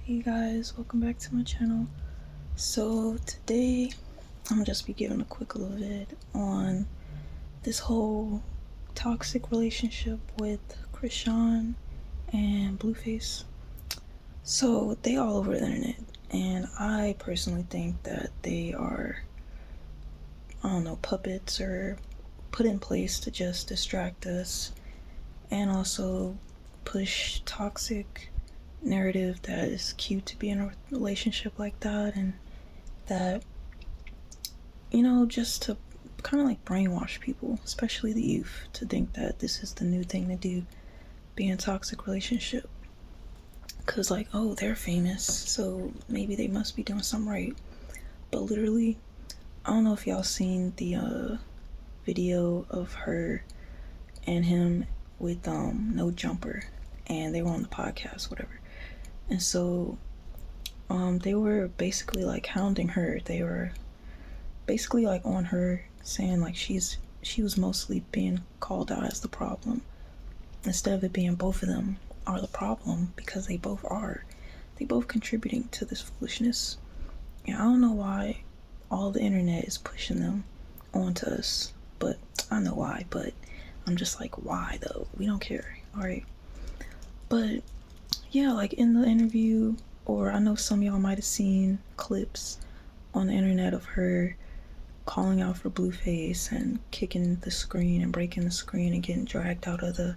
Hey guys, welcome back to my channel. So today I'm gonna just be giving a quick little vid on this whole toxic relationship with Krishan and Blueface. So they all over the internet, and I personally think that they are, I don't know, puppets or put in place to just distract us and also push toxic narrative that is cute to be in a relationship like that, and that, just to kind of like brainwash people, especially the youth, to think that this is the new thing to do, be in a toxic relationship. Because, like, oh, they're famous, so maybe they must be doing something right. But literally, I don't know if y'all seen the video of her and him with No Jumper, and they were on the podcast, whatever. And so they were basically like hounding her. They were basically like on her, saying like she was mostly being called out as the problem, instead of it being both of them are the problem, because they both contributing to this foolishness. And I don't know why all the internet is pushing them onto us, but I know why. But I'm just like, why though? We don't care. All right. But yeah, like in the interview, or I know some of y'all might have seen clips on the internet of her calling out for Blueface and kicking the screen and breaking the screen and getting dragged out of the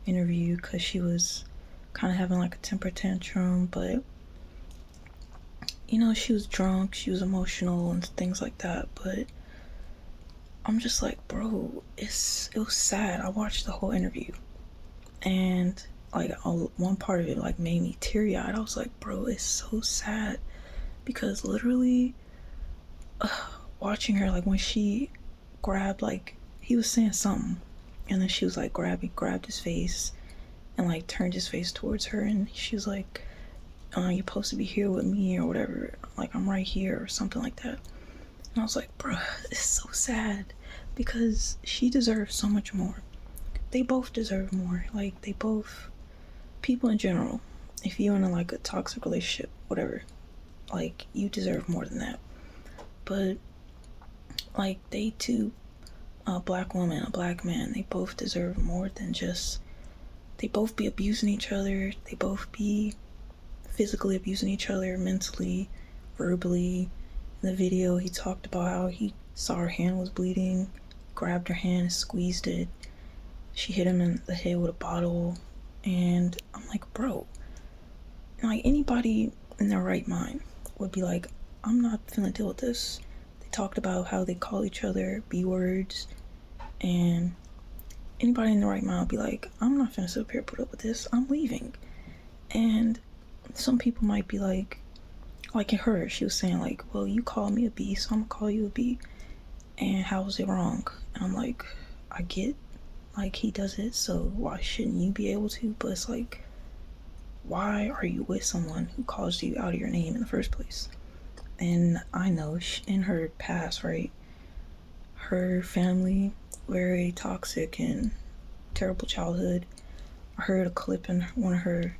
interview because she was kind of having like a temper tantrum. But she was drunk, she was emotional and things like that. But I'm just like, bro, it was sad. I watched the whole interview, and like one part of it like made me teary-eyed. I was like, bro, it's so sad, because literally watching her, like when she grabbed, like he was saying something, and then she was like grabbed his face and like turned his face towards her, and she was like, you're supposed to be here with me or whatever, like I'm right here or something like that. And I was like, bruh, it's so sad, because she deserves so much more. They both deserve more. Like, they both, people in general, if you're in like a toxic relationship, whatever, like you deserve more than that. But like they two, a black woman, a black man, they both deserve more than just, they both be abusing each other, they both be physically abusing each other, mentally, verbally. In the video, he talked about how he saw her hand was bleeding, grabbed her hand and squeezed it. She hit him in the head with a bottle. And I'm like, bro, like anybody in their right mind would be like, I'm not finna deal with this. They talked about how they call each other B words, and anybody in the right mind would be like, I'm not finna sit up here put up with this. I'm leaving. And some people might be like in her, she was saying like, well, you called me a B, so I'm gonna call you a B. And how was it wrong? And I'm like, I get, like, he does it, so why shouldn't you be able to? But it's like, why are you with someone who calls you out of your name in the first place? And I know in her past, right, her family, very toxic and terrible childhood. I heard a clip in one of her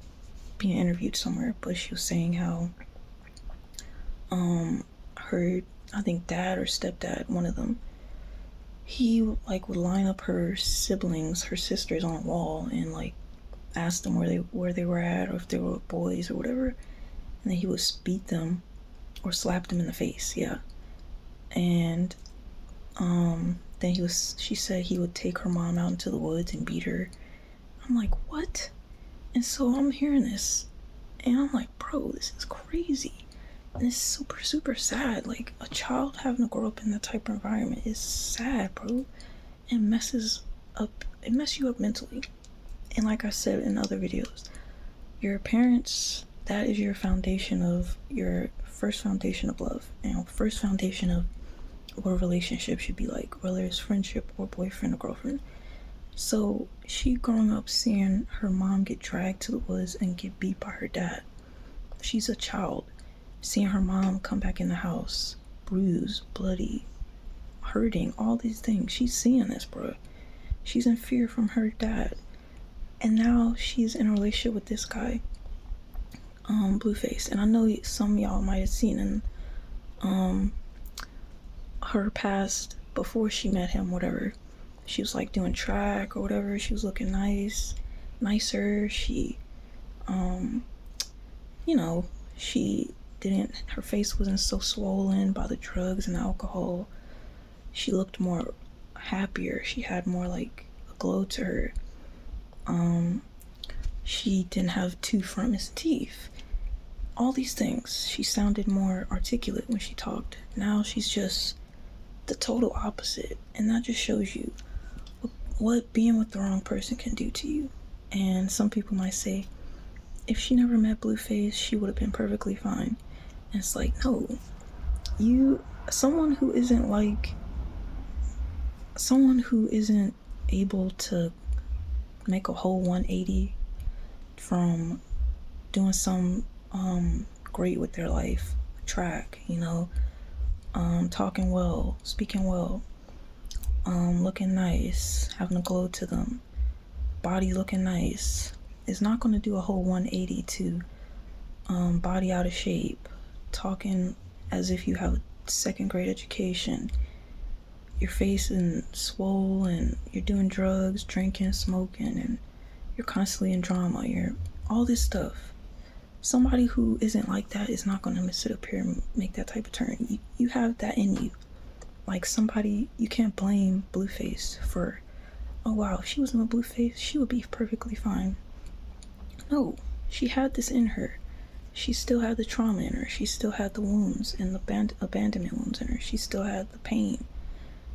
being interviewed somewhere, but she was saying how her, I think dad or stepdad, one of them, he like would line up her siblings, her sisters, on a wall and like ask them where they were at, or if they were boys or whatever, and then he would beat them or slap them in the face. Yeah. And then she said he would take her mom out into the woods and beat her. I'm like, what? And so I'm hearing this, and I'm like, bro, this is crazy. And it's super, super sad. Like, a child having to grow up in that type of environment is sad, bro. It messes you up mentally. And like I said in other videos, your parents, that is your foundation of, your first foundation of love, and first foundation of what a relationship should be like, whether it's friendship or boyfriend or girlfriend. So she growing up seeing her mom get dragged to the woods and get beat by her dad. She's a child, seeing her mom come back in the house, bruised, bloody, hurting, all these things. She's seeing this, bro. She's in fear from her dad. And now she's in a relationship with this guy Blueface, and I know some of y'all might have seen in her past before she met him, whatever. She was like doing track or whatever. She was looking nicer. She, um, you know, she didn't. Her face wasn't so swollen by the drugs and the alcohol. She looked more happier. She had more like a glow to her. Um, she didn't have two front missing teeth. All these things. She sounded more articulate when she talked. Now she's just the total opposite, and that just shows you what being with the wrong person can do to you. And some people might say, if she never met Blueface, she would have been perfectly fine. And it's like, no, someone who isn't able to make a whole 180 from doing some great with their life, track, talking well, speaking well, looking nice, having a glow to them, body looking nice, is not going to do a whole 180 to body out of shape, talking as if you have a second grade education, your face is swollen, you're doing drugs, drinking, smoking, and you're constantly in drama, you're all this stuff. Somebody who isn't like that is not going to sit up here and make that type of turn. You have that in you. Like somebody, you can't blame Blueface for, oh wow, if she wasn't a Blueface, she would be perfectly fine. No, she had this in her. She still had the trauma in her. She still had the wounds and the abandonment wounds in her. She still had the pain.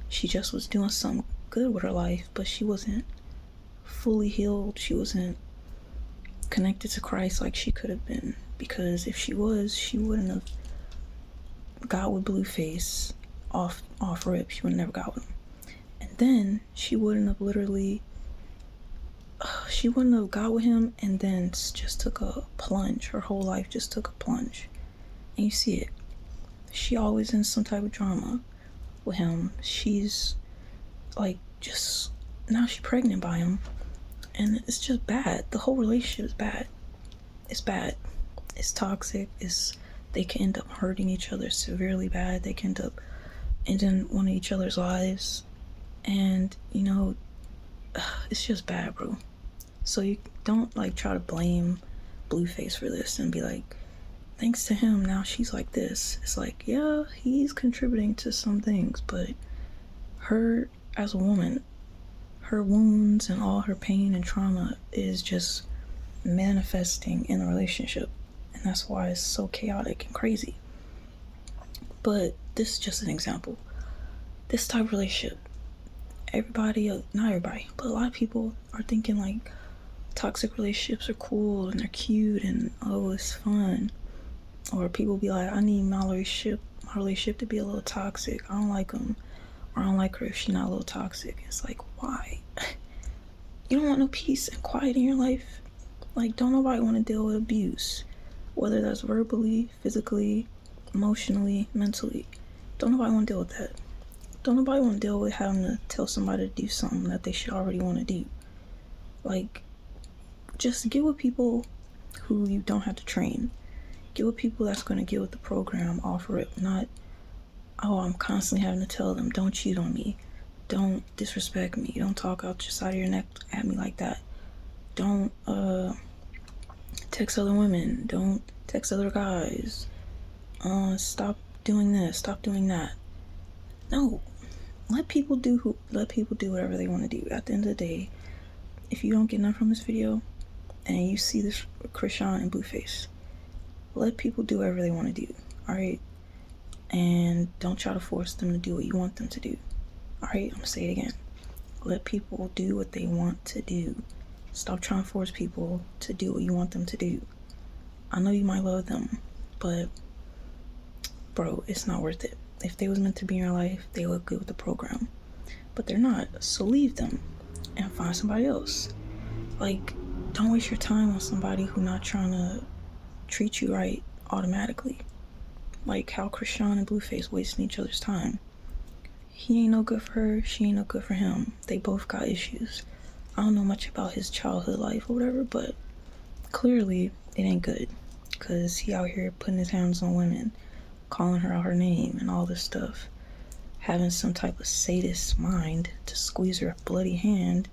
She just was doing something good with her life, but she wasn't fully healed. She wasn't connected to Christ like she could have been, because if she was, she wouldn't have got with Blueface off rip. She would have never got with him, and then she wouldn't have got with him and then just took a plunge. Her whole life just took a plunge, and you see it. She always in some type of drama with him. She's like, just now she's pregnant by him, and it's just bad. The whole relationship is bad. It's bad. It's toxic. They can end up hurting each other severely bad. They can end up ending one of each other's lives, and it's just bad, bro. So you don't try to blame Blueface for this and be like, thanks to him now she's like this. It's like, yeah, he's contributing to some things, but her as a woman, her wounds and all her pain and trauma is just manifesting in the relationship, and that's why it's so chaotic and crazy. But this is just an example. This type of relationship, not everybody, but a lot of people are thinking like toxic relationships are cool and they're cute and oh, it's fun. Or people be like, I need my relationship to be a little toxic. I don't like him, or I don't like her if she's not a little toxic. It's like, why? You don't want no peace and quiet in your life? Like, don't nobody want to deal with abuse, whether that's verbally, physically, emotionally, mentally. Don't nobody want to deal with that. Don't nobody want to deal with having to tell somebody to do something that they should already want to do. Like, just get with people who you don't have to train. Get with people that's going to get with the program, offer it, not, oh, I'm constantly having to tell them, don't cheat on me, don't disrespect me, don't talk out your side of your neck at me like that, don't text other women, don't text other guys, stop doing this, stop doing that. No, let people do whatever they want to do. At the end of the day, if you don't get none from this video and you see this Krishan and Blueface, let people do whatever they want to do, alright? And don't try to force them to do what you want them to do, alright? I'm gonna say it again. Let people do what they want to do. Stop trying to force people to do what you want them to do. I know you might love them, but bro, it's not worth it. If they was meant to be in your life, they look good with the program, but they're not. So leave them and find somebody else. Like, don't waste your time on somebody who not trying to treat you right automatically. Like how Krishan and Blueface wasting each other's time. He ain't no good for her, she ain't no good for him. They both got issues. I don't know much about his childhood life or whatever, but clearly it ain't good. because he out here putting his hands on women, calling her out her name and all this stuff, having some type of sadist mind to squeeze her bloody hand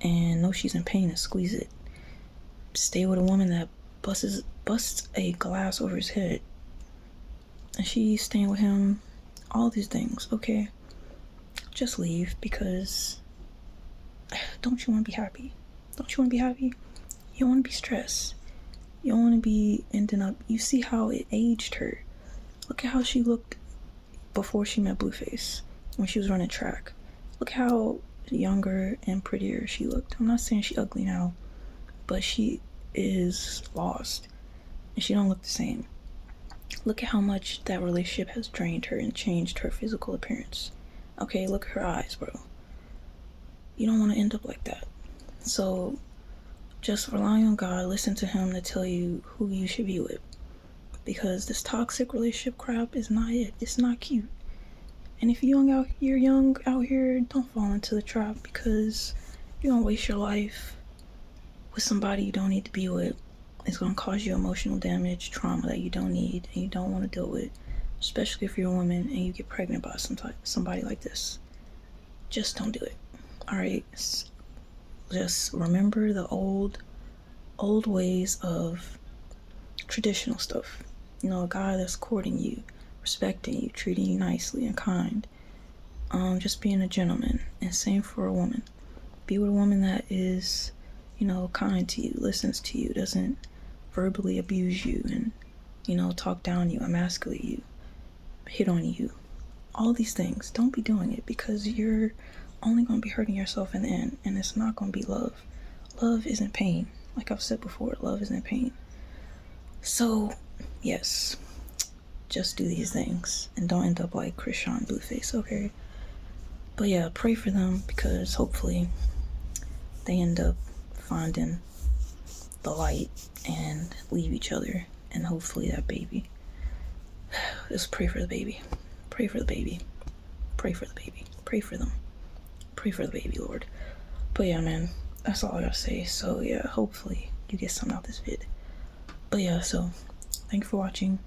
and know she's in pain and squeeze it. Stay with a woman that busts a glass over his head, and she's staying with him. All these things, okay? Just leave, because don't you want to be happy? Don't you want to be happy? You don't want to be stressed. You don't want to be ending up. You see how it aged her. Look at how she looked before she met Blueface, when she was running track. Look how younger and prettier she looked. I'm not saying she's ugly now, but she is lost, and she don't look the same. Look at how much that relationship has drained her and changed her physical appearance. Okay, look at her eyes, bro. You don't want to end up like that. So just rely on God, listen to him to tell you who you should be with, because this toxic relationship crap is not it. It's not cute. And if you're young out here, don't fall into the trap, because you're gonna waste your life with somebody you don't need to be with. It's gonna cause you emotional damage, trauma that you don't need and you don't want to deal with, especially if you're a woman and you get pregnant by somebody like this. Just don't do it. All right, just remember the old ways of traditional stuff. You know, a guy that's courting you, respecting you, treating you nicely and kind, just being a gentleman. And same for a woman. Be with a woman that is, you know, kind to you, listens to you, doesn't verbally abuse you and, you know, talk down you, emasculate you, hit on you. All these things. Don't be doing it, because you're only going to be hurting yourself in the end, and it's not going to be love. Love isn't pain. Like I've said before, love isn't pain. So, yes, just do these things and don't end up like Krishan Blueface, okay? But yeah, pray for them, because hopefully they end up finding the light and leave each other, and hopefully that baby. Just pray for the baby. Pray for the baby. Pray for the baby. Pray for them. Pray for the baby, Lord. But yeah, man, that's all I gotta say. So yeah, hopefully you get something out of this vid. But yeah, so thank you for watching,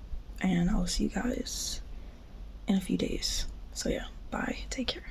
and I'll see you guys in a few days. So yeah, bye. Take care.